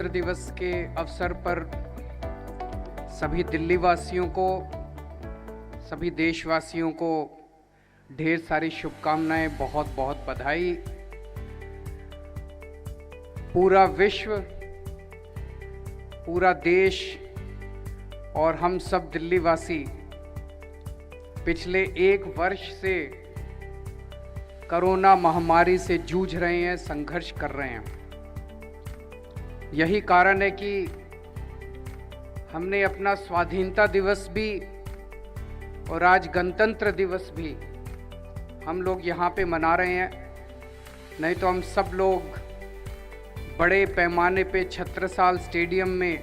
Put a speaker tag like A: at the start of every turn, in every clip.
A: गणतंत्र दिवस के अवसर पर सभी दिल्ली वासियों को, सभी देशवासियों को ढेर सारी शुभकामनाएं, बहुत बहुत बधाई। पूरा विश्व, पूरा देश और हम सब दिल्ली वासी पिछले 1 वर्ष से कोरोना महामारी से जूझ रहे हैं, संघर्ष कर रहे हैं। यही कारण है कि हमने अपना स्वाधीनता दिवस भी और आज गणतंत्र दिवस भी हम लोग यहाँ पे मना रहे हैं। नहीं तो हम सब लोग बड़े पैमाने पे छत्रसाल स्टेडियम में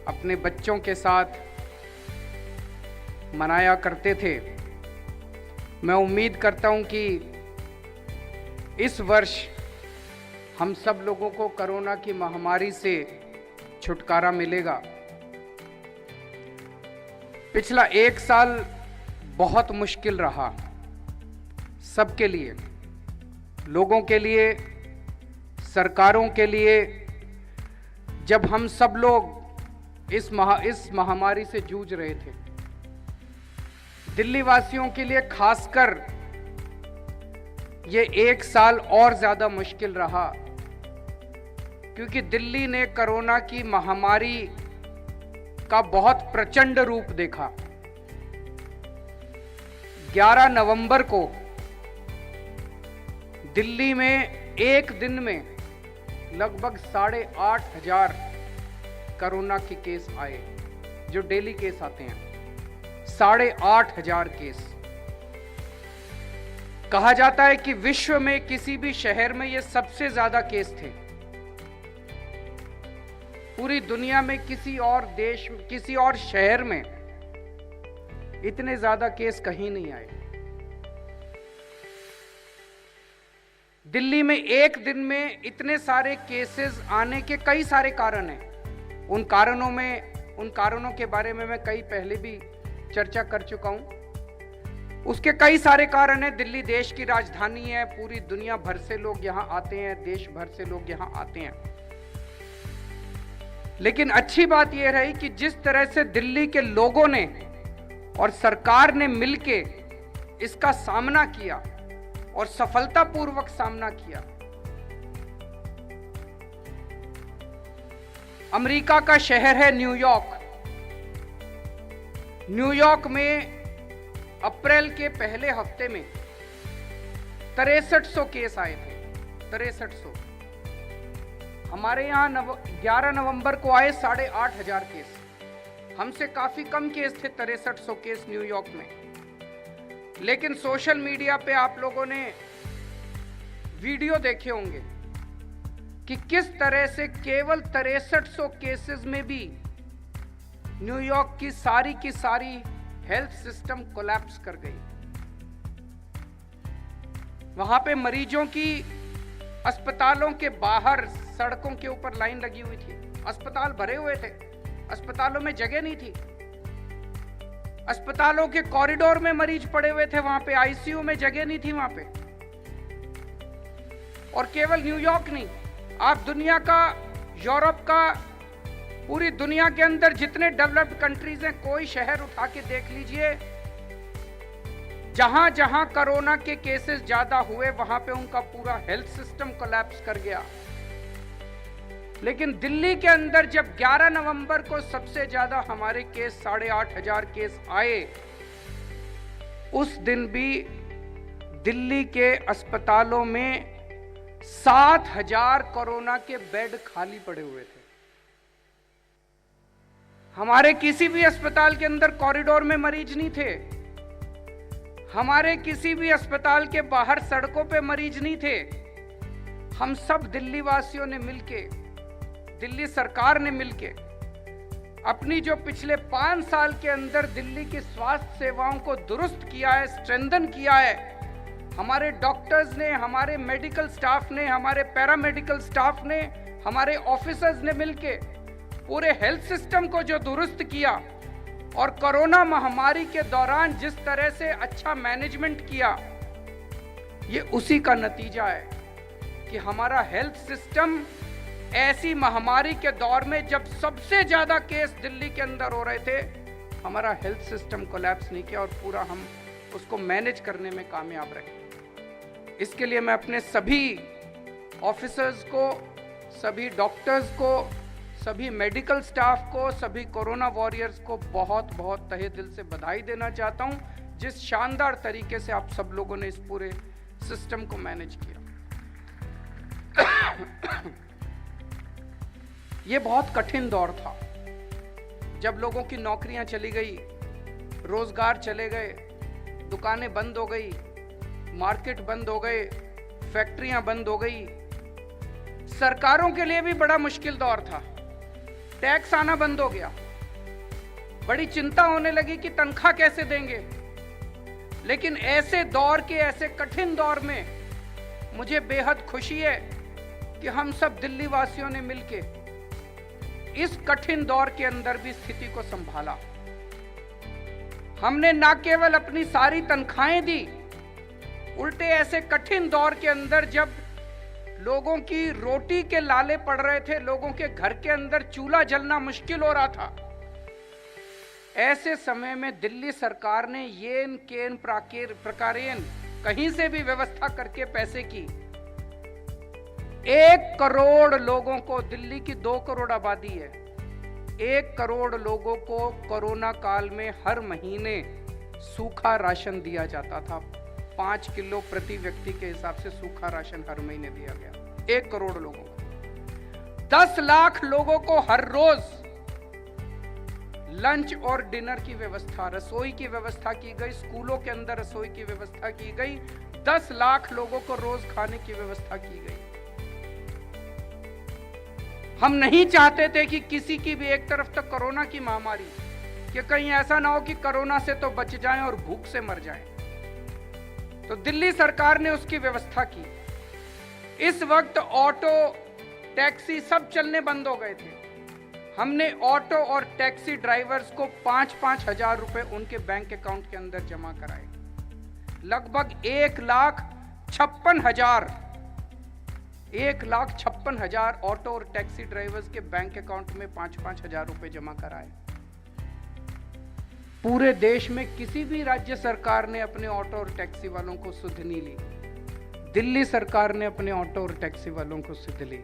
A: अपने बच्चों के साथ मनाया करते थे। मैं उम्मीद करता हूं कि इस वर्ष हम सब लोगों को कोरोना की महामारी से छुटकारा मिलेगा। पिछला 1 साल बहुत मुश्किल रहा सबके लिए, लोगों के लिए, सरकारों के लिए। जब हम सब लोग इस महामारी से जूझ रहे थे, दिल्ली वासियों के लिए खासकर ये 1 साल और ज्यादा मुश्किल रहा, क्योंकि दिल्ली ने कोरोना की महामारी का बहुत प्रचंड रूप देखा। 11 नवंबर को दिल्ली में एक दिन में लगभग 8,500 कोरोना के केस आए, जो डेली केस आते हैं। 8,500 केस। कहा जाता है कि विश्व में किसी भी शहर में ये सबसे ज्यादा केस थे। पूरी दुनिया में किसी और देश, किसी और शहर में इतने ज्यादा केस कहीं नहीं आए। दिल्ली में एक दिन में इतने सारे केसेस आने के कई सारे कारण हैं। उन कारणों के बारे में मैं कई पहले भी चर्चा कर चुका हूं। उसके कई सारे कारण हैं। दिल्ली देश की राजधानी है, पूरी दुनिया भर से लोग यहां आते हैं, देश भर से लोग यहां आते हैं। लेकिन अच्छी बात यह रही कि जिस तरह से दिल्ली के लोगों ने और सरकार ने मिलके इसका सामना किया और सफलतापूर्वक सामना किया। अमेरिका का शहर है न्यूयॉर्क। न्यूयॉर्क में अप्रैल के पहले हफ्ते में 6300 केस आए थे। 6300। हमारे यहां 11 नवंबर को आए 8,500 केस। हमसे काफी कम केस थे 6300 केस न्यूयॉर्क में। लेकिन सोशल मीडिया पे आप लोगों ने वीडियो देखे होंगे कि किस तरह से केवल 6300 केसेस में भी न्यूयॉर्क की सारी हेल्थ सिस्टम कोलैप्स कर गई। वहां पे मरीजों की अस्पतालों के बाहर सड़कों के ऊपर लाइन लगी हुई थी। अस्पताल भरे हुए थे, अस्पतालों में जगह नहीं थी। अस्पतालों के कॉरिडोर में मरीज पड़े हुए थे, वहां पे आईसीयू में जगह नहीं थी वहां पे। और केवल न्यूयॉर्क नहीं, आप दुनिया का, यूरोप का, पूरी दुनिया के अंदर जितने डेवलप्ड कंट्रीज हैं, कोई शहर उठा के देख लीजिए, जहां जहां कोरोना के केसेस ज्यादा हुए वहां पे उनका पूरा हेल्थ सिस्टम कोलैप्स कर गया। लेकिन दिल्ली के अंदर जब 11 नवंबर को सबसे ज्यादा हमारे केस 8,500 केस आए, उस दिन भी दिल्ली के अस्पतालों में 7,000 कोरोना के बेड खाली पड़े हुए थे। हमारे किसी भी अस्पताल के अंदर कॉरिडोर में मरीज नहीं थे। हमारे किसी भी अस्पताल के बाहर सड़कों पे मरीज नहीं थे। हम सब दिल्ली वासियों ने मिलके, दिल्ली सरकार ने मिलके अपनी जो पिछले 5 साल के अंदर दिल्ली की स्वास्थ्य सेवाओं को दुरुस्त किया है, स्ट्रेंथन किया है, हमारे डॉक्टर्स ने, हमारे मेडिकल स्टाफ ने, हमारे पैरामेडिकल स्टाफ ने, हमारे ऑफिसर्स ने मिलके पूरे हेल्थ सिस्टम को जो दुरुस्त किया और कोरोना महामारी के दौरान जिस तरह से अच्छा मैनेजमेंट किया, ये उसी का नतीजा है कि हमारा हेल्थ सिस्टम ऐसी महामारी के दौर में जब सबसे ज्यादा केस दिल्ली के अंदर हो रहे थे, हमारा हेल्थ सिस्टम कोलैप्स नहीं किया और पूरा हम उसको मैनेज करने में कामयाब रहे। इसके लिए मैं अपने सभी ऑफिसर्स को, सभी डॉक्टर्स को, सभी मेडिकल स्टाफ को, सभी कोरोना वॉरियर्स को बहुत बहुत तहे दिल से बधाई देना चाहता हूं, जिस शानदार तरीके से आप सब लोगों ने इस पूरे सिस्टम को मैनेज किया। ये बहुत कठिन दौर था, जब लोगों की नौकरियां चली गई, रोजगार चले गए, दुकानें बंद हो गई, मार्केट बंद हो गए, फैक्ट्रियां बंद हो गई। सरकारों के लिए भी बड़ा मुश्किल दौर था, टैक्स आना बंद हो गया, बड़ी चिंता होने लगी कि तनख्वाह कैसे देंगे। लेकिन ऐसे दौर के, ऐसे कठिन दौर में मुझे बेहद खुशी है कि हम सब दिल्ली वासियों ने मिलके इस कठिन दौर के अंदर भी स्थिति को संभाला। हमने न केवल अपनी सारी तनख्वाहें दी, उल्टे ऐसे कठिन दौर के अंदर जब लोगों की रोटी के लाले पड़ रहे थे, लोगों के घर के अंदर चूल्हा जलना मुश्किल हो रहा था, ऐसे समय में दिल्ली सरकार ने येन केन प्रकारेण कहीं से भी व्यवस्था करके पैसे की 1 करोड़ लोगों को, दिल्ली की 2 करोड़ आबादी है, 1 करोड़ लोगों को कोरोना काल में हर महीने सूखा राशन दिया जाता था। 5 किलो प्रति व्यक्ति के हिसाब से सूखा राशन हर महीने दिया गया 1 करोड़ लोगों को। 10 लाख लोगों को हर रोज लंच और डिनर की व्यवस्था, रसोई की व्यवस्था की गई, स्कूलों के अंदर रसोई की व्यवस्था की गई। 10 लाख लोगों को रोज खाने की व्यवस्था की गई। हम नहीं चाहते थे कि किसी की भी, एक तरफ तक कोरोना की महामारी, कि कहीं ऐसा ना हो कि कोरोना से तो बच जाएं और भूख से मर जाएं। तो दिल्ली सरकार ने उसकी व्यवस्था की। इस वक्त ऑटो, टैक्सी सब चलने बंद हो गए थे। हमने ऑटो और टैक्सी ड्राइवर्स को 5-5 हजार रुपए उनके बैंक अकाउंट के अंदर जमा कराए। लगभग 1,56,000 ऑटो और टैक्सी ड्राइवर्स के बैंक अकाउंट में 5-5 हजार रुपए जमा कराए। पूरे देश में किसी भी राज्य सरकार ने अपने ऑटो और टैक्सी वालों को सुध नहीं ली। दिल्ली सरकार ने अपने ऑटो और टैक्सी वालों को सुध ली।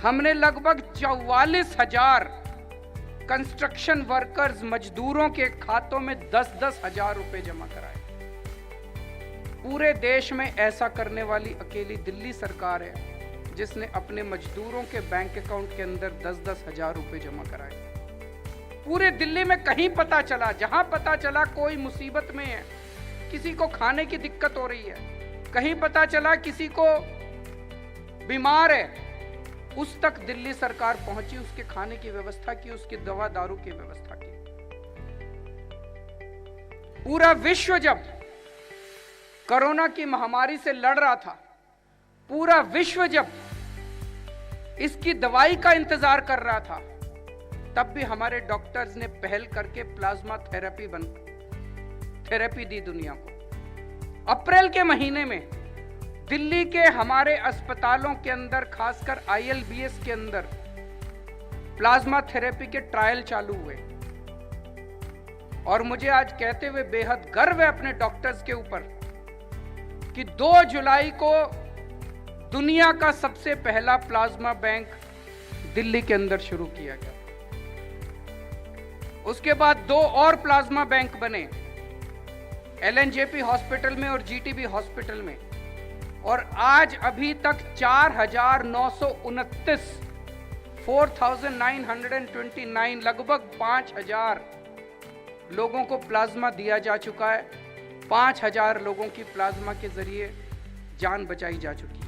A: हमने लगभग 44,000 कंस्ट्रक्शन वर्कर्स, मजदूरों के खातों में 10-10 हजार रुपए जमा कराए। पूरे देश में ऐसा करने वाली अकेली दिल्ली सरकार है जिसने अपने मजदूरों के बैंक अकाउंट के अंदर 10-10 हजार रुपए जमा कराए। पूरे दिल्ली में कहीं पता चला, जहां पता चला कोई मुसीबत में है, किसी को खाने की दिक्कत हो रही है, कहीं पता चला किसी को बीमार है, उस तक दिल्ली सरकार पहुंची, उसके खाने की व्यवस्था की, उसकी दवा दारू की व्यवस्था की। पूरा विश्व जब कोरोना की महामारी से लड़ रहा था, पूरा विश्व जब इसकी दवाई का इंतजार कर रहा था, तब भी हमारे डॉक्टर्स ने पहल करके प्लाज्मा थेरेपी दी दुनिया को। अप्रैल के महीने में दिल्ली के हमारे अस्पतालों के अंदर, खासकर ILBS के अंदर प्लाज्मा थेरेपी के ट्रायल चालू हुए। और मुझे आज कहते हुए बेहद गर्व है अपने डॉक्टर्स के ऊपर कि 2 जुलाई को दुनिया का सबसे पहला प्लाज्मा बैंक दिल्ली के अंदर शुरू किया गया। उसके बाद 2 और प्लाज्मा बैंक बने, LNJP हॉस्पिटल में और GTB हॉस्पिटल में। और आज अभी तक 4,929 4,929 लगभग 5,000 लोगों को प्लाज्मा दिया जा चुका है। 5,000 लोगों की प्लाज्मा के जरिए जान बचाई जा चुकी है।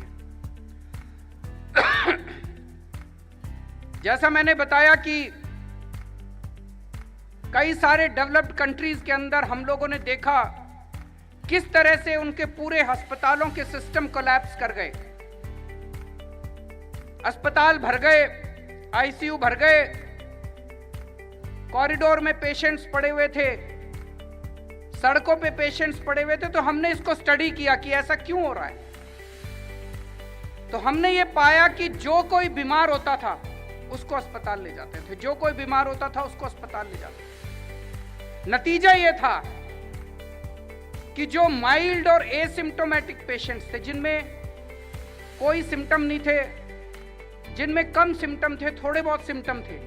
A: जैसा मैंने बताया कि कई सारे डेवलप्ड कंट्रीज के अंदर हम लोगों ने देखा किस तरह से उनके पूरे अस्पतालों के सिस्टम कोलैप्स कर गए। अस्पताल भर गए, ICU भर गए, कॉरिडोर में पेशेंट्स पड़े हुए थे, सड़कों पे पेशेंट्स पड़े हुए थे। तो हमने इसको स्टडी किया कि ऐसा क्यों हो रहा है। तो हमने ये पाया कि जो कोई बीमार होता था उसको अस्पताल ले जाते थे, जो कोई बीमार होता था उसको अस्पताल ले जाते थे। नतीजा ये था कि जो माइल्ड और एसिम्प्टोमेटिक पेशेंट्स थे, जिनमें कोई सिम्टम नहीं थे, जिनमें कम सिम्टम थे, थोड़े बहुत सिम्टम थे,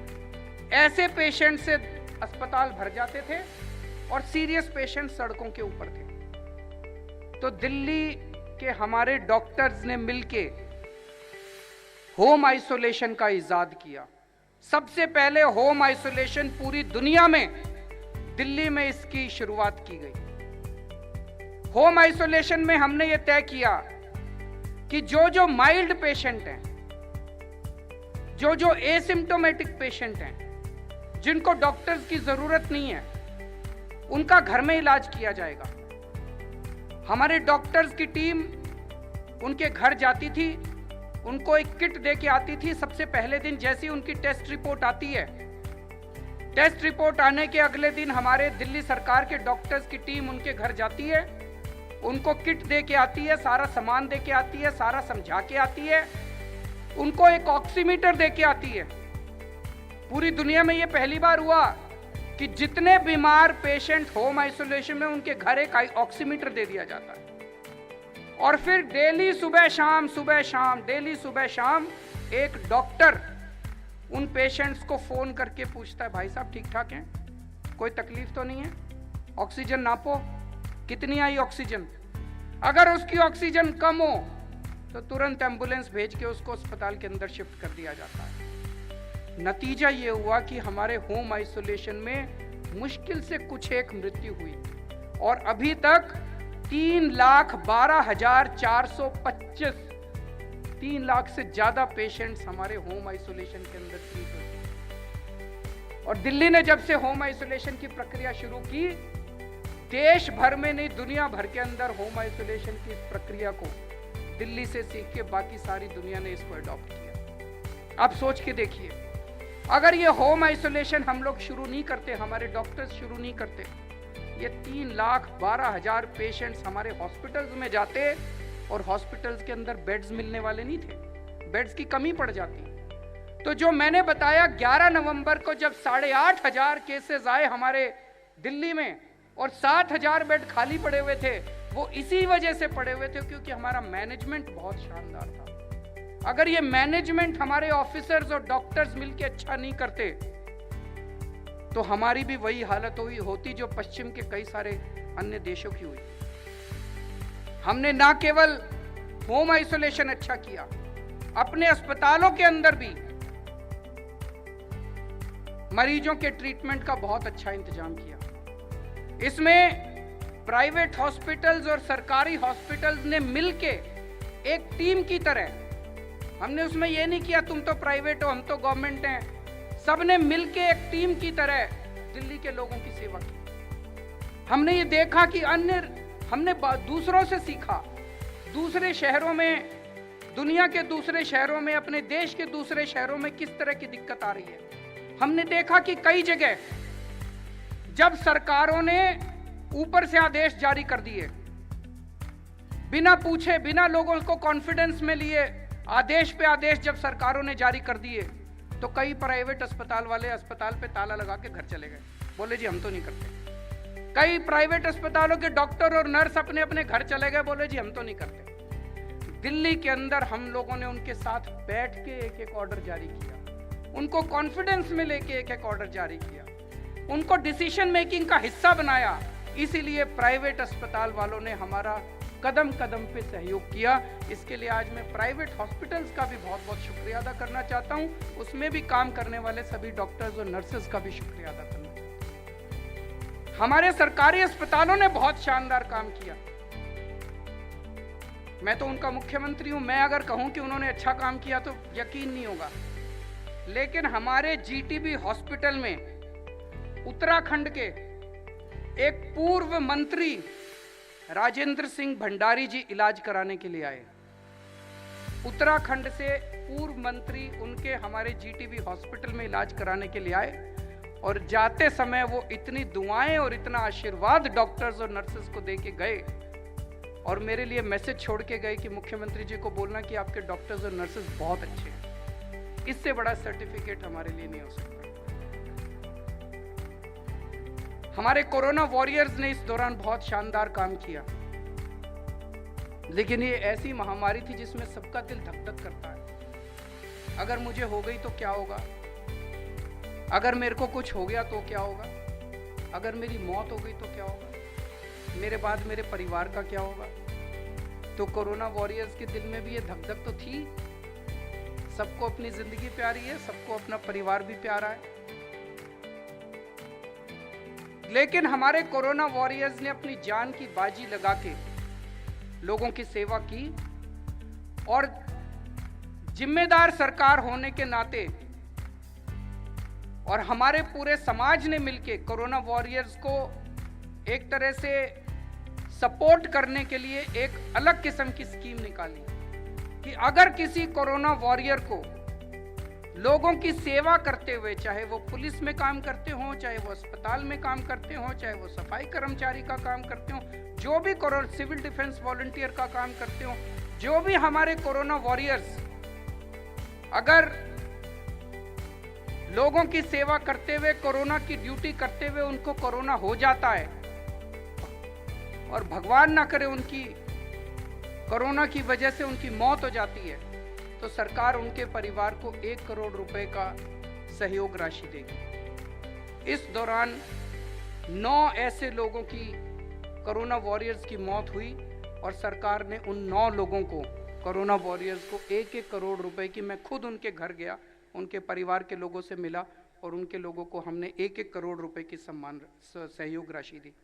A: ऐसे पेशेंट से अस्पताल भर जाते थे और सीरियस पेशेंट सड़कों के ऊपर थे। तो दिल्ली के हमारे डॉक्टर्स ने मिलके होम आइसोलेशन का इजाद किया। सबसे पहले होम आइसोलेशन पूरी दुनिया में दिल्ली में इसकी शुरुआत की गई। होम आइसोलेशन में हमने ये तय किया कि जो माइल्ड पेशेंट हैं, जो एसिम्प्टोमेटिक पेशेंट हैं, जिनको डॉक्टर्स की जरूरत नहीं है, उनका घर में इलाज किया जाएगा। हमारे डॉक्टर्स की टीम उनके घर जाती थी, उनको एक किट दे के आती थी। सबसे पहले दिन जैसी उनकी टेस्ट रिपोर्ट आती है, टेस्ट रिपोर्ट आने के अगले दिन हमारे दिल्ली सरकार के डॉक्टर्स की टीम उनके घर जाती है, उनको किट दे के आती है, सारा सामान दे के आती है, सारा समझा के आती है, उनको एक ऑक्सीमीटर दे के आती है। पूरी दुनिया में ये पहली बार हुआ कि जितने बीमार पेशेंट होम आइसोलेशन में, उनके घर एक ऑक्सीमीटर दे दिया जाता है। और फिर डेली सुबह शाम एक डॉक्टर उन पेशेंट्स को फोन करके पूछता है, भाई साहब ठीक ठाक हैं, कोई तकलीफ तो नहीं है, ऑक्सीजन नापो, कितनी आई ऑक्सीजन। अगर उसकी ऑक्सीजन कम हो तो तुरंत एम्बुलेंस भेज के उसको अस्पताल के अंदर शिफ्ट कर दिया जाता है। नतीजा ये हुआ कि हमारे होम आइसोलेशन में मुश्किल से कुछ एक मृत्यु हुई और अभी तक 3,12,425 3 लाख से ज्यादा पेशेंट्स हमारे होम आइसोलेशन के अंदर ट्रीट हुए। और दिल्ली ने जब से होम आइसोलेशन की प्रक्रिया शुरू की, देश भर में नहीं दुनिया भर के अंदर होम आइसोलेशन की इस प्रक्रिया को दिल्ली से सीख के बाकी सारी दुनिया ने इसको अडॉप्ट किया। आप सोच के देखिए, अगर ये होम आइसोलेशन हम लोग शुरू नहीं करते, हमारे डॉक्टर्स शुरू नहीं करते, ये 3,12,000 पेशेंट्स हमारे हॉस्पिटल्स में जाते और हॉस्पिटल्स के अंदर बेड्स मिलने वाले नहीं थे, बेड्स की कमी पड़ जाती। तो जो मैंने बताया 11 नवंबर को जब 8,500 केसेस आए हमारे दिल्ली में और 7,000 बेड खाली पड़े हुए थे, वो इसी वजह से पड़े हुए थे क्योंकि हमारा मैनेजमेंट बहुत शानदार था। अगर ये मैनेजमेंट हमारे ऑफिसर्स और डॉक्टर्स मिलके अच्छा नहीं करते तो हमारी भी वही हालत होती जो पश्चिम के कई सारे अन्य देशों की हुई। हमने ना केवल होम आइसोलेशन अच्छा किया, अपने अस्पतालों के अंदर भी मरीजों के ट्रीटमेंट का बहुत अच्छा इंतजाम किया। इसमें प्राइवेट हॉस्पिटल्स और सरकारी हॉस्पिटल्स ने मिलके एक टीम की तरह, हमने उसमें यह नहीं किया तुम तो प्राइवेट हो हम तो गवर्नमेंट हैं, सबने मिलके एक टीम की तरह दिल्ली के लोगों की सेवा की। हमने ये देखा कि हमने दूसरों से सीखा, दूसरे शहरों में, दुनिया के दूसरे शहरों में, अपने देश के दूसरे शहरों में किस तरह की दिक्कत आ रही है। हमने देखा कि कई जगह जब सरकारों ने ऊपर से आदेश जारी कर दिए, बिना पूछे, बिना लोगों को कॉन्फिडेंस में लिए आदेश पे आदेश जब सरकारों ने जारी कर दिए, तो कई प्राइवेट अस्पताल वाले अस्पताल पे ताला लगा के घर चले गए, बोले जी हम तो नहीं करते। कई प्राइवेट अस्पतालों के डॉक्टर और नर्स अपने अपने घर चले गए, बोले जी हम तो नहीं करते। दिल्ली के अंदर हम लोगों ने उनके साथ बैठ के एक एक ऑर्डर जारी किया, उनको कॉन्फिडेंस में लेके एक एक ऑर्डर जारी किया, उनको डिसीजन मेकिंग का हिस्सा बनाया। इसीलिए प्राइवेट अस्पताल वालों ने हमारा कदम कदम पे सहयोग किया। इसके लिए आज मैं प्राइवेट हॉस्पिटल्स का भी बहुत बहुत शुक्रिया अदा करना चाहता हूं, उसमें भी काम करने वाले सभी डॉक्टर्स और नर्सेस का भी शुक्रिया अदा करना चाहता हूं। हमारे सरकारी अस्पतालों ने बहुत शानदार काम किया। मैं तो उनका मुख्यमंत्री हूं, मैं अगर कहूं कि उन्होंने अच्छा काम किया तो यकीन नहीं होगा। लेकिन हमारे जीटीबी हॉस्पिटल में उत्तराखंड के एक पूर्व मंत्री राजेंद्र सिंह भंडारी जी इलाज कराने के लिए आए। उत्तराखंड से पूर्व मंत्री उनके हमारे जीटीबी हॉस्पिटल में इलाज कराने के लिए आए और जाते समय वो इतनी दुआएं और इतना आशीर्वाद डॉक्टर्स और नर्सेस को दे के गए और मेरे लिए मैसेज छोड़ के गए कि मुख्यमंत्री जी को बोलना कि आपके डॉक्टर्स और नर्सेज बहुत अच्छे हैं। इससे बड़ा सर्टिफिकेट हमारे लिए नहीं हो सकता। हमारे कोरोना वॉरियर्स ने इस दौरान बहुत शानदार काम किया, लेकिन ये ऐसी महामारी थी जिसमें सबका दिल धक धक करता है। अगर मुझे हो गई तो क्या होगा, अगर मेरे को कुछ हो गया तो क्या होगा, अगर मेरी मौत हो गई तो क्या होगा, मेरे बाद मेरे परिवार का क्या होगा। तो कोरोना वॉरियर्स के दिल में भी ये धक धक तो थी। सबको अपनी जिंदगी प्यारी है, सबको अपना परिवार भी प्यारा है, लेकिन हमारे कोरोना वॉरियर्स ने अपनी जान की बाजी लगा के लोगों की सेवा की और जिम्मेदार सरकार होने के नाते और हमारे पूरे समाज ने मिलके कोरोना वॉरियर्स को एक तरह से सपोर्ट करने के लिए एक अलग किस्म की स्कीम निकाली कि अगर किसी कोरोना वॉरियर को लोगों की सेवा करते हुए, चाहे वो पुलिस में काम करते हो, चाहे वो अस्पताल में काम करते हो, चाहे वो सफाई कर्मचारी का काम करते हो, जो भी सिविल डिफेंस वॉलंटियर का काम करते हो, जो भी हमारे कोरोना वॉरियर्स अगर लोगों की सेवा करते हुए, कोरोना की ड्यूटी करते हुए उनको कोरोना हो जाता है और भगवान ना करे उनकी कोरोना की वजह से उनकी मौत हो जाती है, तो सरकार उनके परिवार को 1 करोड़ रुपए का सहयोग राशि देगी। इस दौरान 9 ऐसे लोगों की कोरोना वॉरियर्स की मौत हुई और सरकार ने उन 9 लोगों को, कोरोना वॉरियर्स को 1-1 करोड़ रुपए की, मैं खुद उनके घर गया, उनके परिवार के लोगों से मिला और उनके लोगों को हमने 1-1 करोड़ रुपए की सम्मान सहयोग राशि दी।